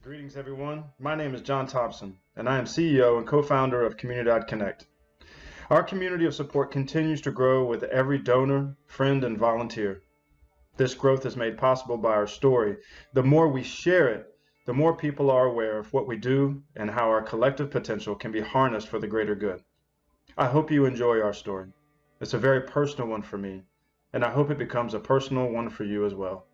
Greetings, everyone. My name is John Thompson, and I am CEO and co-founder of Comunidad Connect. Our community of support continues to grow with every donor, friend, and volunteer. This growth is made possible by our story. The more we share it, the more people are aware of what we do and how our collective potential can be harnessed for the greater good. I hope you enjoy our story. It's a very personal one for me, and I hope it becomes a personal one for you as well.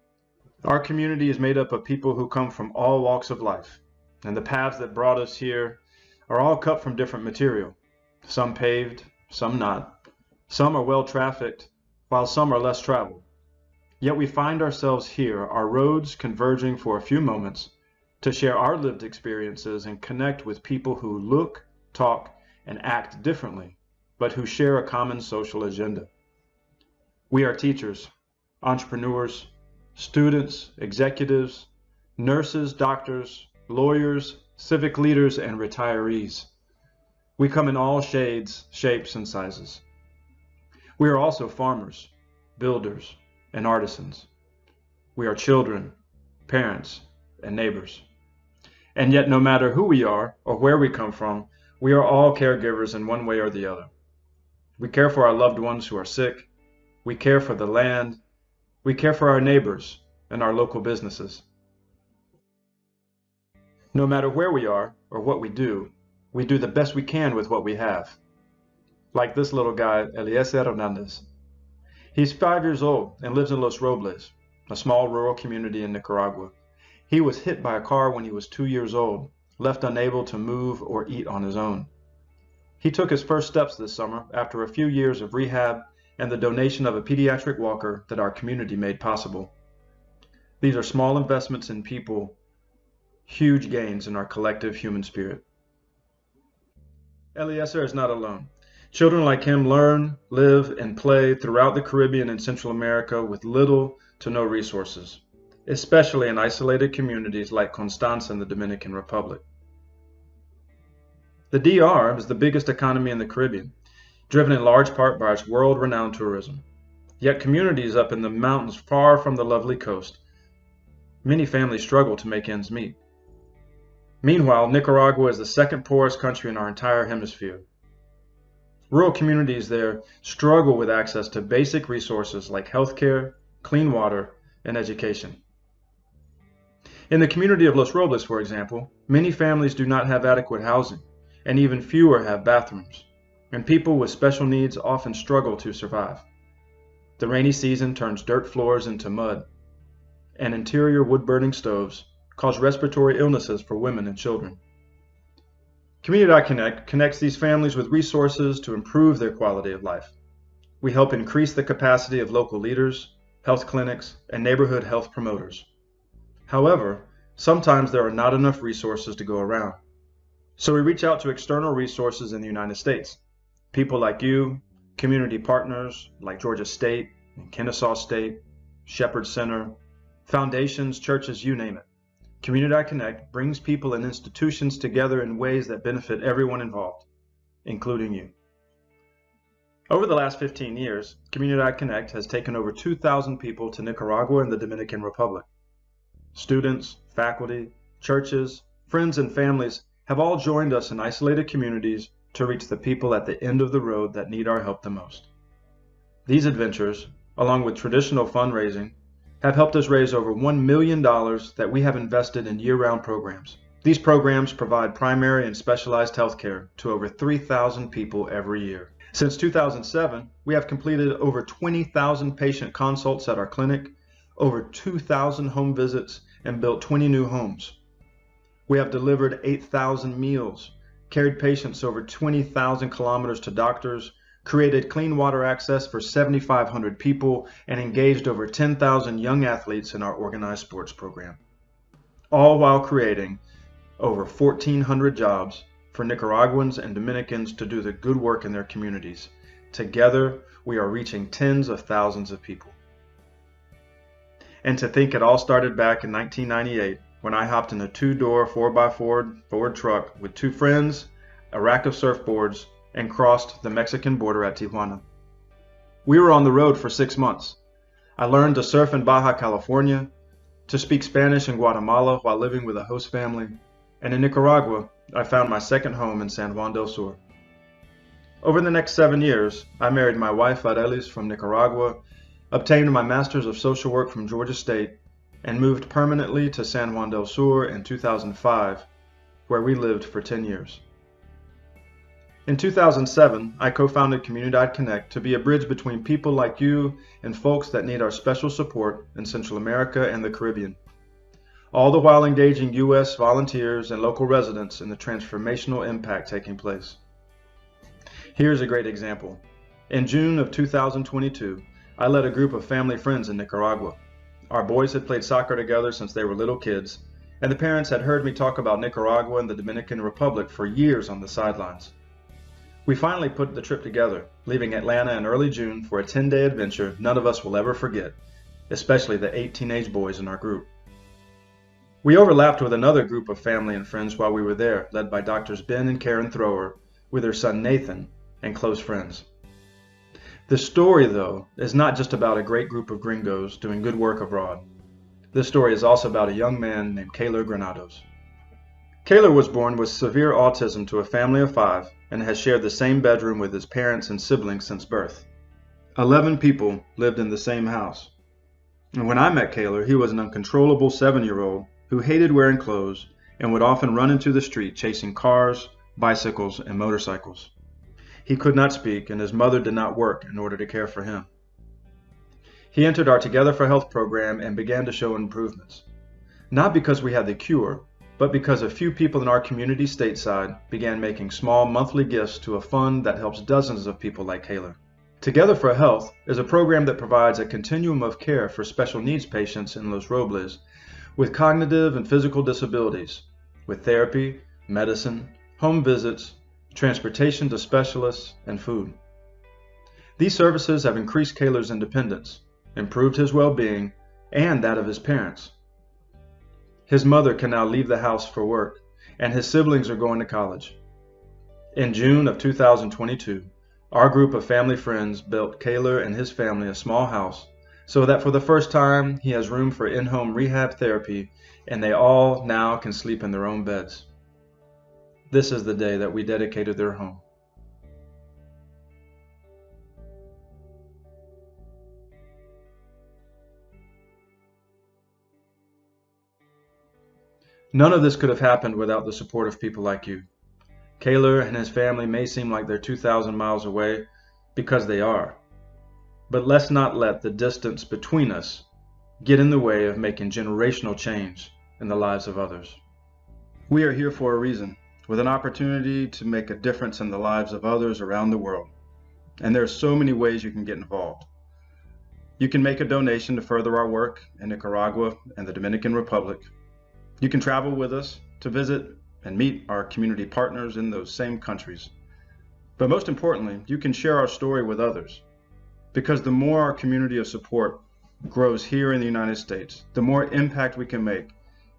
Our community is made up of people who come from all walks of life, and the paths that brought us here are all cut from different material. Some paved, some not. Some are well trafficked, while some are less traveled. Yet we find ourselves here, our roads converging for a few moments to share our lived experiences and connect with people who look, talk, and act differently, but who share a common social agenda. We are teachers, entrepreneurs, students, executives, nurses, doctors, lawyers, civic leaders, and retirees. We come in all shades, shapes, and sizes. We are also farmers, builders, and artisans. We are children, parents, and neighbors. And yet, no matter who we are or where we come from, we are all caregivers in one way or the other. We care for our loved ones who are sick. We care for the land. We care for our neighbors and our local businesses. No matter where we are or what we do the best we can with what we have. Like this little guy, Eliezer Hernandez. He's 5 years old and lives in Los Robles, a small rural community in Nicaragua. He was hit by a car when he was 2 years old, left unable to move or eat on his own. He took his first steps this summer after a few years of rehab and the donation of a pediatric walker that our community made possible. These are small investments in people, huge gains in our collective human spirit. Eliezer is not alone. Children like him learn, live, and play throughout the Caribbean and Central America with little to no resources, especially in isolated communities like Constanza in the Dominican Republic. The DR is the biggest economy in the Caribbean, driven in large part by its world-renowned tourism. Yet communities up in the mountains far from the lovely coast, many families struggle to make ends meet. Meanwhile, Nicaragua is the second poorest country in our entire hemisphere. Rural communities there struggle with access to basic resources like healthcare, clean water, and education. In the community of Los Robles, for example, many families do not have adequate housing, and even fewer have bathrooms, and people with special needs often struggle to survive. The rainy season turns dirt floors into mud, and interior wood-burning stoves cause respiratory illnesses for women and children. Comunidad Connect connects these families with resources to improve their quality of life. We help increase the capacity of local leaders, health clinics, and neighborhood health promoters. However, sometimes there are not enough resources to go around. So we reach out to external resources in the United States. People like you, community partners like Georgia State and Kennesaw State, Shepherd Center, foundations, churches, you name it. Comunidad Connect brings people and institutions together in ways that benefit everyone involved, including you. Over the last 15 years, Comunidad Connect has taken over 2,000 people to Nicaragua and the Dominican Republic. Students, faculty, churches, friends, and families have all joined us in isolated communities to reach the people at the end of the road that need our help the most. These adventures, along with traditional fundraising, have helped us raise over $1 million that we have invested in year-round programs. These programs provide primary and specialized health care to over 3,000 people every year. Since 2007, we have completed over 20,000 patient consults at our clinic, over 2,000 home visits, and built 20 new homes. We have delivered 8,000 meals, carried patients over 20,000 kilometers to doctors, created clean water access for 7,500 people, and engaged over 10,000 young athletes in our organized sports program. All while creating over 1,400 jobs for Nicaraguans and Dominicans to do the good work in their communities. Together, we are reaching tens of thousands of people. And to think it all started back in 1998, when I hopped in a 2-door 4x4 Ford truck with 2 friends, a rack of surfboards, and crossed the Mexican border at Tijuana. We were on the road for 6 months. I learned to surf in Baja California, to speak Spanish in Guatemala while living with a host family, and in Nicaragua, I found my second home in San Juan del Sur. Over the next 7 years, I married my wife Arelis from Nicaragua, obtained my Master's of Social Work from Georgia State, and moved permanently to San Juan del Sur in 2005, where we lived for 10 years. In 2007, I co-founded Comunidad Connect to be a bridge between people like you and folks that need our special support in Central America and the Caribbean, all the while engaging U.S. volunteers and local residents in the transformational impact taking place. Here's a great example. In June of 2022, I led a group of family friends in Nicaragua. Our boys had played soccer together since they were little kids, and the parents had heard me talk about Nicaragua and the Dominican Republic for years on the sidelines. We finally put the trip together, leaving Atlanta in early June for a 10-day adventure none of us will ever forget, especially the 8 teenage boys in our group. We overlapped with another group of family and friends while we were there, led by Doctors Ben and Karen Thrower, with their son Nathan, and close friends. The story, though, is not just about a great group of gringos doing good work abroad. This story is also about a young man named Kaylor Granados. Kaylor was born with severe autism to a family of 5 and has shared the same bedroom with his parents and siblings since birth. 11 people lived in the same house. And when I met Kaylor, he was an uncontrollable 7-year-old who hated wearing clothes and would often run into the street chasing cars, bicycles, and motorcycles. He could not speak, and his mother did not work in order to care for him. He entered our Together for Health program and began to show improvements. Not because we had the cure, but because a few people in our community stateside began making small monthly gifts to a fund that helps dozens of people like Kaylor. Together for Health is a program that provides a continuum of care for special needs patients in Los Robles with cognitive and physical disabilities, with therapy, medicine, home visits, transportation to specialists, and food. These services have increased Kaylor's independence, improved his well-being, and that of his parents. His mother can now leave the house for work, and his siblings are going to college. In June of 2022, our group of family friends built Kaylor and his family a small house so that for the first time he has room for in-home rehab therapy, and they all now can sleep in their own beds. This is the day that we dedicated their home. None of this could have happened without the support of people like you. Kaylor and his family may seem like they're 2,000 miles away, because they are. But let's not let the distance between us get in the way of making generational change in the lives of others. We are here for a reason, with an opportunity to make a difference in the lives of others around the world. And there are so many ways you can get involved. You can make a donation to further our work in Nicaragua and the Dominican Republic. You can travel with us to visit and meet our community partners in those same countries. But most importantly, you can share our story with others. Because the more our community of support grows here in the United States, the more impact we can make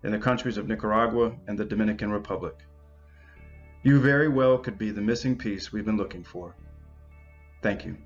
in the countries of Nicaragua and the Dominican Republic. You very well could be the missing piece we've been looking for. Thank you.